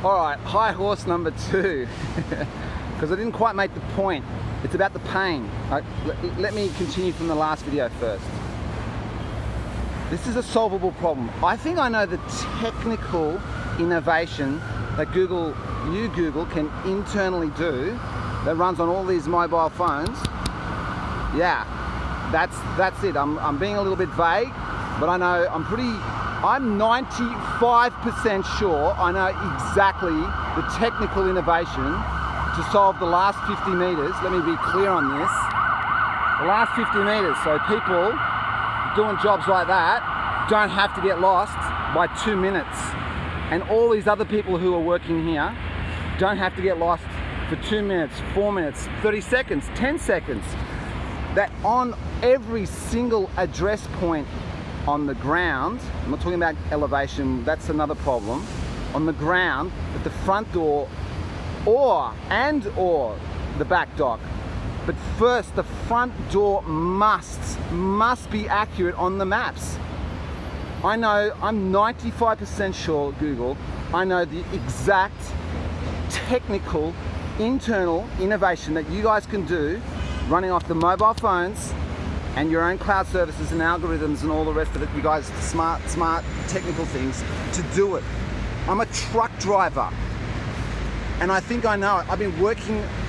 All right, high horse number 2, because I didn't quite make the point. It's about the pain. Let me continue from the last video first. This is a solvable problem. I think I know the technical innovation that Google can internally do that runs on all these mobile phones. Yeah, that's it. I'm being a little bit vague, but I know I'm 95% sure I know exactly the technical innovation to solve the last 50 meters. Let me be clear on this. The last 50 meters, so people doing jobs like that don't have to get lost by 2 minutes. And all these other people who are working here don't have to get lost for 2 minutes, 4 minutes, 30 seconds, 10 seconds. That on every single address point on the ground, I'm not talking about elevation, that's another problem, on the ground, at the front door or the back dock. But first, the front door must be accurate on the maps. I know, I'm 95% sure, Google, I know the exact technical internal innovation that you guys can do running off the mobile phones and your own cloud services and algorithms and all the rest of it, you guys, smart technical things to do it. I'm a truck driver and I think I know it. I've been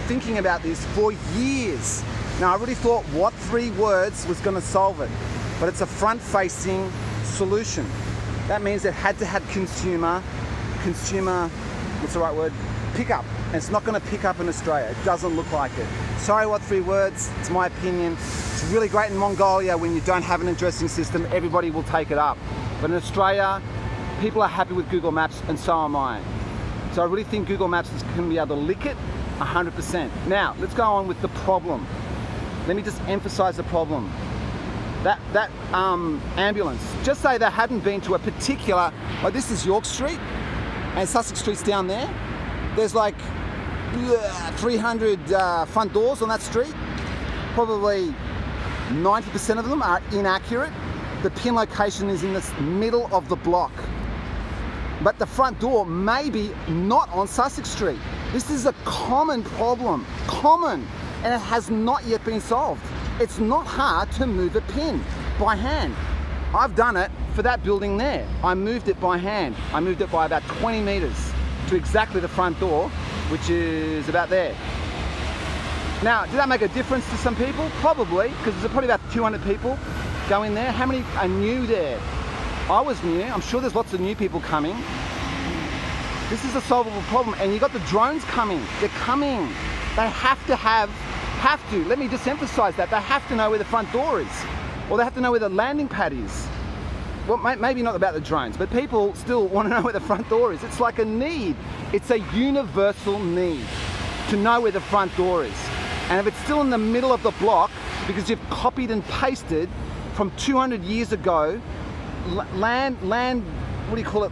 thinking about this for years. Now I really thought what 3 words was going to solve it, but it's a front-facing solution. That means it had to have consumer, what's the right word? Pickup. And it's not going to pick up in Australia. It doesn't look like it. Sorry, what 3 words? It's my opinion. It's really great in Mongolia when you don't have an addressing system. Everybody will take it up. But in Australia, people are happy with Google Maps, and so am I. So I really think Google Maps is going to be able to lick it 100%. Now, let's go on with the problem. Let me just emphasize the problem. That ambulance, just say they hadn't been to a particular, like this is York Street, and Sussex Street's down there. There's like 300 front doors on that street. Probably 90% of them are inaccurate. The pin location is in the middle of the block. But the front door may be not on Sussex Street. This is a common problem, and it has not yet been solved. It's not hard to move a pin by hand. I've done it for that building there. I moved it by hand. I moved it by about 20 meters to exactly the front door, which is about there. Now, did that make a difference to some people? Probably, because there's probably about 200 people go in there. How many are new there? I was new. I'm sure there's lots of new people coming. This is a solvable problem, and you got the drones coming. They're coming. They have to, let me just emphasize that, they have to know where the front door is, or they have to know where the landing pad is. Well, maybe not about the drones, but people still want to know where the front door is. It's like a need. It's a universal need to know where the front door is. And if it's still in the middle of the block, because you've copied and pasted from 200 years ago, land, what do you call it,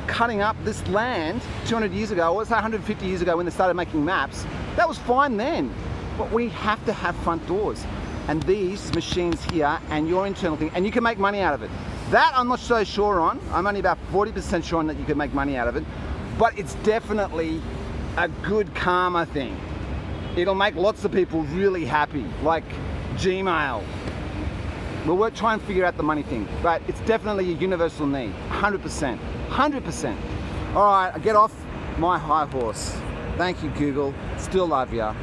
cutting up this land 200 years ago, or let's say 150 years ago when they started making maps, that was fine then. But we have to have front doors. And these machines here and your internal thing, and you can make money out of it. That I'm not so sure on. I'm only about 40% sure on that you can make money out of it. But it's definitely a good karma thing. It'll make lots of people really happy, like Gmail. We'll try and figure out the money thing, but it's definitely a universal need, 100%, 100%. All right, I get off my high horse. Thank you, Google. Still love ya.